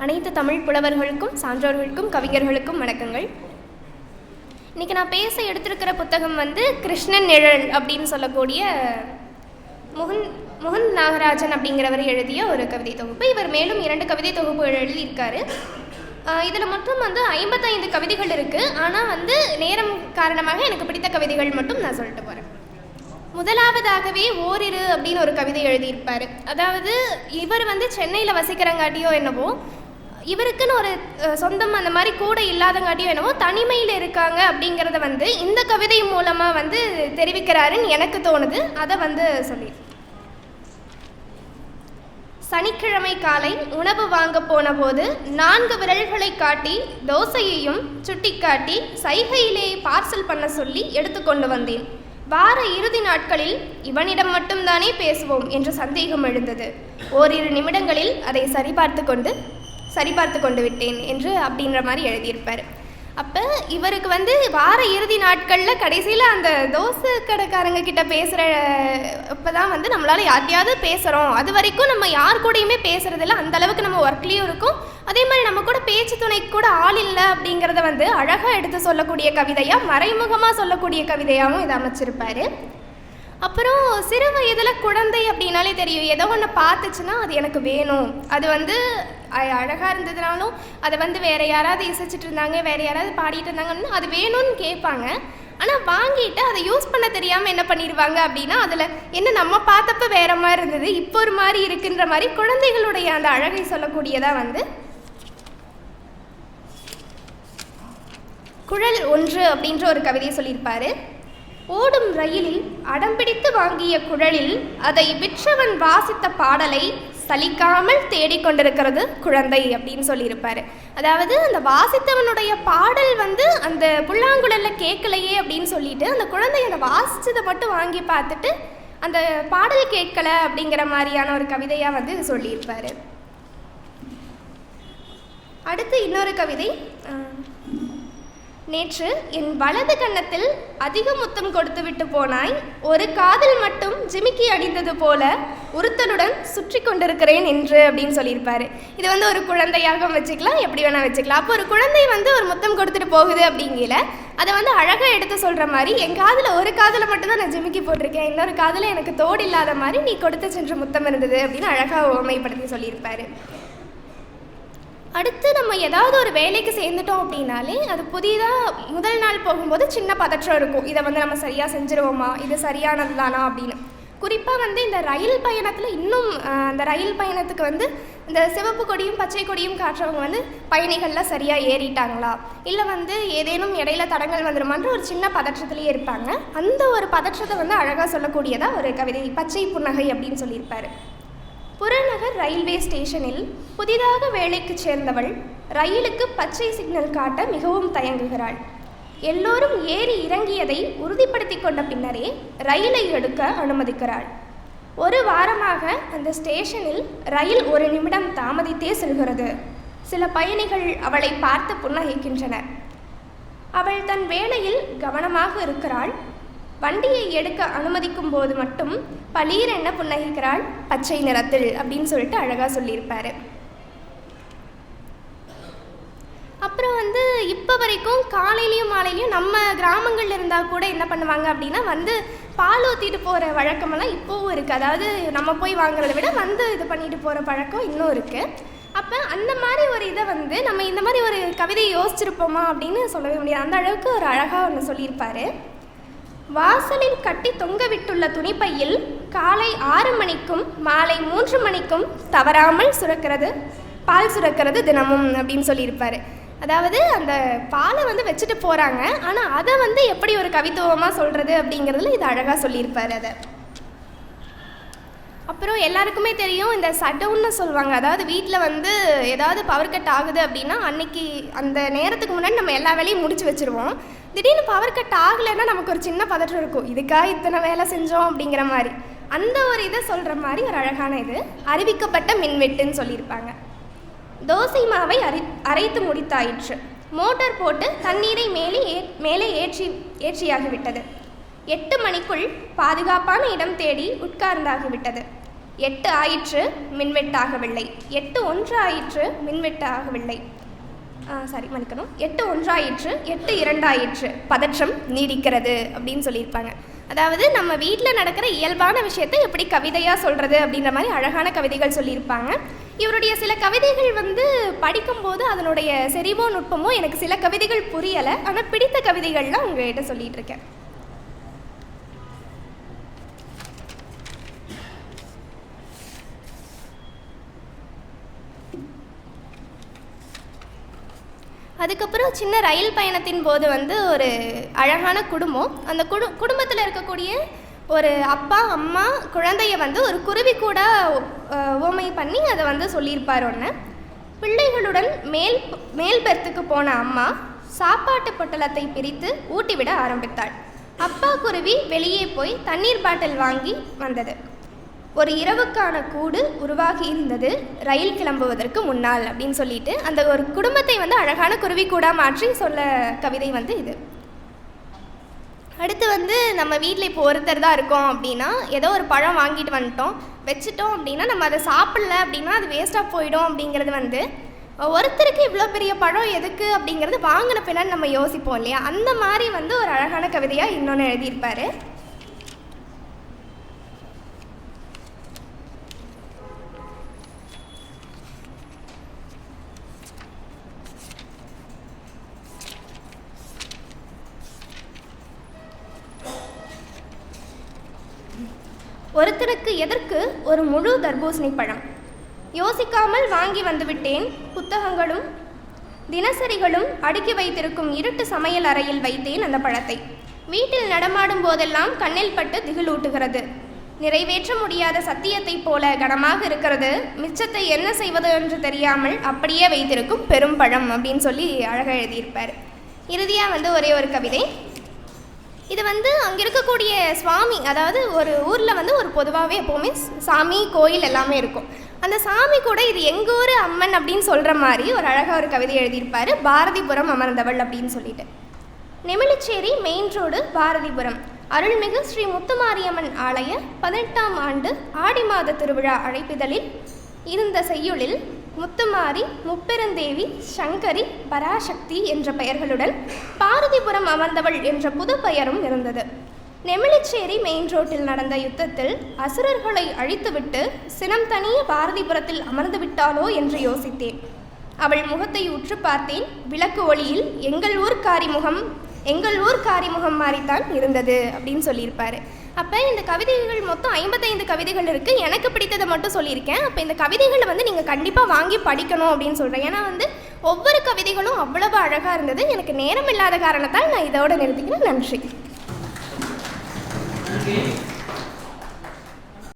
அனைத்து தமிழ் புலவர்களுக்கும் சான்றோர்களுக்கும் கவிஞர்களுக்கும் வணக்கங்கள். இன்றைக்கி நான் பேச எடுத்திருக்கிற புத்தகம் கிருஷ்ணன் நிழல் அப்படின்னு சொல்லக்கூடிய முகுந்த் நாகராஜன் அப்படிங்கிறவர் எழுதிய ஒரு கவிதை தொகுப்பு. இவர் மேலும் 2 கவிதை தொகுப்புகள் எழுதியிருக்காரு. இதில் மொத்தம் 55 கவிதைகள் இருக்குது. ஆனால் நேரம் காரணமாக எனக்கு பிடித்த கவிதைகள் மட்டும் நான் சொல்லிட்டு போகிறேன். முதலாவதாகவே ஓரிரு அப்படின்னு ஒரு கவிதை எழுதியிருப்பார். அதாவது இவர் சென்னையில் வசிக்கிறங்காட்டியோ என்னவோ, இவருக்குன்னு ஒரு சொந்தம் அந்த மாதிரி கூட இல்லாதங்காட்டியோ என்னவோ தனிமையில் இருக்காங்க அப்படிங்கிறத இந்த கவிதை மூலமாக தெரிவிக்கிறாருன்னு எனக்கு தோணுது. அதை சொல்லி, சனிக்கிழமை காலை உணவு வாங்க போன போது 4 விரல்களை காட்டி தோசையையும் சுட்டி காட்டி சைகையிலே பார்சல் பண்ண சொல்லி எடுத்துக்கொண்டு வந்தேன். வார இறுதி நாட்களில் இவனிடம் மட்டும்தானே பேசுவோம் என்ற சந்தேகம் எழுந்தது. ஓரிரு நிமிடங்களில் அதை சரிபார்த்து கொண்டு விட்டேன் என்று அப்படின்ற மாதிரி எழுதியிருப்பார். அப்போ இவருக்கு வார இறுதி நாட்களில் கடைசியில் அந்த தோசை கடைக்காரங்க கிட்ட பேசுகிற இப்போ தான் நம்மளால் யார்ட்டையாவது பேசுகிறோம். அது வரைக்கும் நம்ம யார் கூடயுமே பேசுகிறதில்ல. அந்தளவுக்கு நம்ம ஒர்க்லேயும் இருக்கும். அதே மாதிரி நம்ம கூட பேச்சு துணைக்கு கூட ஆள் இல்லை அப்படிங்கிறத அழகாக எடுத்து சொல்லக்கூடிய கவிதையாக, மறைமுகமாக சொல்லக்கூடிய கவிதையாகவும் இதை அமைச்சிருப்பார். அப்புறம் சிறு வயதில் குழந்தை அப்படின்னாலே தெரியும், ஏதோ ஒன்று பார்த்துச்சுன்னா அது எனக்கு வேணும். அது அழகாக இருந்ததுனாலும் அதை வேறு யாராவது இசைச்சிட்டு இருந்தாங்க, வேறு யாராவது பாடிட்டு இருந்தாங்கன்னு அது வேணும்னு கேட்பாங்க. ஆனால் வாங்கிட்டு அதை யூஸ் பண்ண தெரியாமல் என்ன பண்ணிடுவாங்க அப்படின்னா, அதில் என்ன நம்ம பார்த்தப்ப வேறு மாதிரி இருந்தது, இப்போ ஒரு மாதிரி இருக்குன்ற மாதிரி குழந்தைகளுடைய அந்த அழகை சொல்லக்கூடியதாக குழல் ஒன்று அப்படின்ற ஒரு கவிதையை சொல்லியிருப்பார். ஓடும் ரயிலில் அடம்பிடித்து வாங்கிய குழலில் அதை விற்றவன் வாசித்த பாடலை சலிக்காமல் தேடிக்கொண்டிருக்கிறது குழந்தை அப்படின்னு சொல்லியிருப்பார். அதாவது அந்த வாசித்தவனுடைய பாடல் அந்த புல்லாங்குழலில் கேட்கலையே அப்படின்னு சொல்லிட்டு அந்த குழந்தை அந்த வாசித்ததை மட்டும் வாங்கி பார்த்துட்டு அந்த பாடல் கேட்கலை அப்படிங்கிற மாதிரியான ஒரு கவிதையாக சொல்லியிருப்பார். அடுத்து இன்னொரு கவிதை. நேற்று என் வலது கன்னத்தில் அதிக முத்தம் கொடுத்து விட்டு போனாய், ஒரு காதில் மட்டும் ஜிமிக்கி அடித்தது போல உறுத்தலுடன் சுற்றி கொண்டிருக்கிறேன் என்று அப்படின்னு சொல்லியிருப்பாரு. இது ஒரு குழந்தையாக வச்சுக்கலாம், எப்படி வேணால் வச்சுக்கலாம். அப்போ ஒரு குழந்தை ஒரு முத்தம் கொடுத்துட்டு போகுது அப்படிங்கல அதை அழகாக எடுத்து சொல்கிற மாதிரி, என் காதில் ஒரு காதில் மட்டும்தான் நான் ஜிமிக்கி போட்டிருக்கேன், இன்னொரு காதில் எனக்கு தோடு இல்லாத மாதிரி நீ கொடுத்து சென்ற முத்தம் இருந்தது அப்படின்னு அழகாக உவமைப்படுத்தி சொல்லியிருப்பாரு. அடுத்து நம்ம ஏதாவது ஒரு வேலைக்கு சேர்ந்துட்டோம் அப்படின்னாலே அது புதிதாக முதல் நாள் போகும்போது சின்ன பதற்றம் இருக்கும். இதை நம்ம சரியாக செஞ்சுருவோமா, இது சரியானது தானா அப்படின்னு. குறிப்பாக இந்த ரயில் பயணத்தில் இன்னும் அந்த ரயில் பயணத்துக்கு இந்த சிவப்பு கொடியும் பச்சை கொடியும் காட்டுறவங்க பயணிகள்லாம் சரியாக ஏறிட்டாங்களா, இல்லை ஏதேனும் இடையில தடங்கள் வந்துடுமான்ற ஒரு சின்ன பதற்றத்துலேயே இருப்பாங்க. அந்த ஒரு பதற்றத்தை அழகாக சொல்லக்கூடியதாக ஒரு கவிதை பச்சை புன்னகை அப்படின்னு சொல்லியிருப்பார். புறநகர் ரயில்வே ஸ்டேஷனில் புதிதாக வேலைக்கு சேர்ந்தவள் ரயிலுக்கு பச்சை சிக்னல் காட்ட மிகவும் தயங்குகிறாள். எல்லோரும் ஏறி இறங்கியதை உறுதிப்படுத்தி கொண்ட பின்னரே ரயிலை எடுக்க அனுமதிக்கிறாள். ஒரு வாரமாக அந்த ஸ்டேஷனில் ரயில் 1 நிமிடம் தாமதித்தே செல்கிறது. சில பயணிகள் அவளை பார்த்து புன்னகைக்கின்றனர். அவள் தன் வேலையில் கவனமாக இருக்கிறாள். வண்டியை எடுக்க அனுமதிக்கும் போது மட்டும் பளீர் என்ன புன்னகைக்கிறாள், பச்சை நிறத்தில் அப்படின்னு சொல்லிட்டு அழகாக சொல்லியிருப்பார். அப்புறம் இப்போ வரைக்கும் காலையிலையும் மாலையிலையும் நம்ம கிராமங்களில் இருந்தால் கூட என்ன பண்ணுவாங்க அப்படின்னா பால் ஊற்றிட்டு போகிற வழக்கமெல்லாம் இப்போவும் இருக்குது. அதாவது நம்ம போய் வாங்குறதை விட இது பண்ணிட்டு போகிற பழக்கம் இன்னும் இருக்குது. அப்போ அந்த மாதிரி ஒரு இதை நம்ம இந்த மாதிரி ஒரு கவிதையை யோசிச்சிருப்போமா அப்படின்னு சொல்லவே முடியாது. அந்த அளவுக்கு ஒரு அழகாக ஒன்று சொல்லியிருப்பார். வாசலில் கட்டி தொங்க விட்டுள்ள துணிப்பையில் காலை 6 மணிக்கும் மாலை 3 மணிக்கும் தவறாமல் பால் சுரக்கிறது தினமும் அப்படின்னு சொல்லியிருப்பார். அதாவது அந்த பாலை வச்சுட்டு போகிறாங்க, ஆனால் அதை எப்படி ஒரு கவித்துவமாக சொல்கிறது அப்படிங்கிறதுல இது அழகாக சொல்லியிருப்பார். அதை அப்புறம் எல்லாருக்குமே தெரியும், இந்த ஷட்டவுன்னு சொல்லுவாங்க. அதாவது வீட்டில் ஏதாவது பவர் கட் ஆகுது அப்படின்னா அன்னைக்கு அந்த நேரத்துக்கு முன்னாடி நம்ம எல்லா வேலையும் முடிச்சு வச்சுருவோம். திடீர்னு பவர் கட் ஆகலைன்னா நமக்கு ஒரு சின்ன பதற்றம் இருக்கும், இதுக்காக இத்தனை வேலை செஞ்சோம் அப்படிங்கிற மாதிரி. அந்த ஒரு இதை சொல்கிற மாதிரி ஒரு அழகான இது அறிவிக்கப்பட்ட மின்வெட்டுன்னு சொல்லியிருப்பாங்க. தோசை மாவை அரைத்து முடித்தாயிற்று. மோட்டார் போட்டு தண்ணீரை மேலே ஏற்றியாகிவிட்டது. 8 மணிக்குள் பாதுகாப்பான இடம் தேடி உட்கார்ந்தாகிவிட்டது. 8 ஆயிற்று மின்வெட்டாகவில்லை. 8 1 ஆயிற்று மின்வெட்டாகவில்லை. மன்னிக்கணும். 8 1 ஆயிற்று, 8 2 ஆயிற்று, பதற்றம் நீடிக்கிறது அப்படின்னு சொல்லியிருப்பாங்க. அதாவது நம்ம வீட்டில் நடக்கிற இயல்பான விஷயத்தை எப்படி கவிதையாக சொல்கிறது அப்படின்ற மாதிரி அழகான கவிதைகள் சொல்லியிருப்பாங்க. இவருடைய சில கவிதைகள் படிக்கும்போது அதனுடைய செறிவோ நுட்பமோ எனக்கு சில கவிதைகள் புரியலை. ஆனால் பிடித்த கவிதைகள்லாம் உங்கள்கிட்ட சொல்லிகிட்டு இருக்கேன். அதுக்கப்புறம் சின்ன ரயில் பயணத்தின் போது ஒரு அழகான குடும்பம், அந்த குடும்பத்தில் இருக்கக்கூடிய ஒரு அப்பா அம்மா குழந்தைய ஒரு குருவி கூட உவமை பண்ணி அதை சொல்லியிருப்பார். ஒன்று, பிள்ளைகளுடன் மேல் பெர்த்துக்கு போன அம்மா சாப்பாட்டு பொட்டலத்தை பிரித்து ஊட்டிவிட ஆரம்பித்தாள். அப்பா குருவி வெளியே போய் தண்ணீர் பாட்டில் வாங்கி வந்தது. ஒரு இரவுக்கான கூடு உருவாகி இருந்தது ரயில் கிளம்புவதற்கு முன்னால் அப்படின்னு சொல்லிட்டு அந்த ஒரு குடும்பத்தை அழகான குருவி கூடா மாற்றி சொல்ல கவிதை இது. அடுத்து நம்ம வீட்டில் இப்போ ஒருத்தர் தான் இருக்கோம் அப்படின்னா, ஏதோ ஒரு பழம் வாங்கிட்டு வந்துட்டோம் வச்சுட்டோம் அப்படின்னா நம்ம அதை சாப்பிடல அப்படின்னா அது வேஸ்ட்டாக போயிடும் அப்படிங்கிறது ஒருத்தருக்கு இவ்வளோ பெரிய பழம் எதுக்கு அப்படிங்கிறது வாங்கின பின்னாடி நம்ம யோசிப்போம் இல்லையா? அந்த மாதிரி ஒரு அழகான கவிதையாக இன்னொன்று எழுதியிருப்பார். ஒருத்தருக்கு எதற்கு ஒரு முழு தர்பூசணி பழம்? யோசிக்காமல் வாங்கி வந்துவிட்டேன். புத்தகங்களும் தினசரிகளும் அடுக்கி வைத்திருக்கும் இருட்டு சமையல் அறையில் வைத்தேன் அந்த பழத்தை. வீட்டில் நடமாடும் போதெல்லாம் கண்ணில் பட்டு திகிலூட்டுகிறது. நிறைவேற்ற முடியாத சத்தியத்தை போல கனமாக இருக்கிறது. மிச்சத்தை என்ன செய்வது என்று தெரியாமல் அப்படியே வைத்திருக்கும் பெரும் பழம் அப்படின்னு சொல்லி அழகாக எழுதியிருப்பார். இறுதியாக ஒரே ஒரு கவிதை. இது அங்கே இருக்கக்கூடிய சுவாமி, அதாவது ஒரு ஊரில் ஒரு பொதுவாகவே எப்போவுமே சாமி கோயில் எல்லாமே இருக்கும். அந்த சாமி கூட இது எங்கள் ஊர் அம்மன் அப்படின்னு சொல்கிற மாதிரி ஒரு அழகாக ஒரு கவிதை எழுதியிருப்பார். பாரதிபுரம் அமர்ந்தவள் அப்படின்னு சொல்லிட்டு. Nemilicheri main road, Bharathipuram. அருள்மிகு ஸ்ரீ முத்துமாரியம்மன் ஆலய 18ஆம் ஆண்டு ஆடி மாத திருவிழா அழைப்பிதழில் இருந்த செய்யுளில் முத்துமாரி, முப்பெருந்தேவி, சங்கரி, பராசக்தி என்ற பெயர்களுடன் பாரதிபுரம் அமர்ந்தவள் என்ற புது பெயரும் இருந்தது. நெமிலிச்சேரி மெயின் ரோட்டில் நடந்த யுத்தத்தில் அசுரர்களை அழித்துவிட்டு சினம் தனிய பாரதிபுரத்தில் அமர்ந்து விட்டாளோ என்று யோசித்தேன். அவள் முகத்தை உற்று பார்த்தேன். விளக்கு ஒளியில் எங்கள் ஊர் காரிமுகம் மாதிரித்தான் இருந்தது அப்படின்னு சொல்லியிருப்பார். அப்போ இந்த கவிதைகள் மொத்தம் 55 கவிதைகள் இருக்குது. எனக்கு பிடித்ததை மட்டும் சொல்லியிருக்கேன். அப்போ இந்த கவிதைகளை நீங்கள் கண்டிப்பாக வாங்கி படிக்கணும் அப்படின்னு சொல்கிறேன். ஏன்னா ஒவ்வொரு கவிதைகளும் அவ்வளவு அழகாக இருந்தது. எனக்கு நேரம் இல்லாத காரணத்தால் நான் இதோடு நிறுத்திக்கிறேன். நன்றி.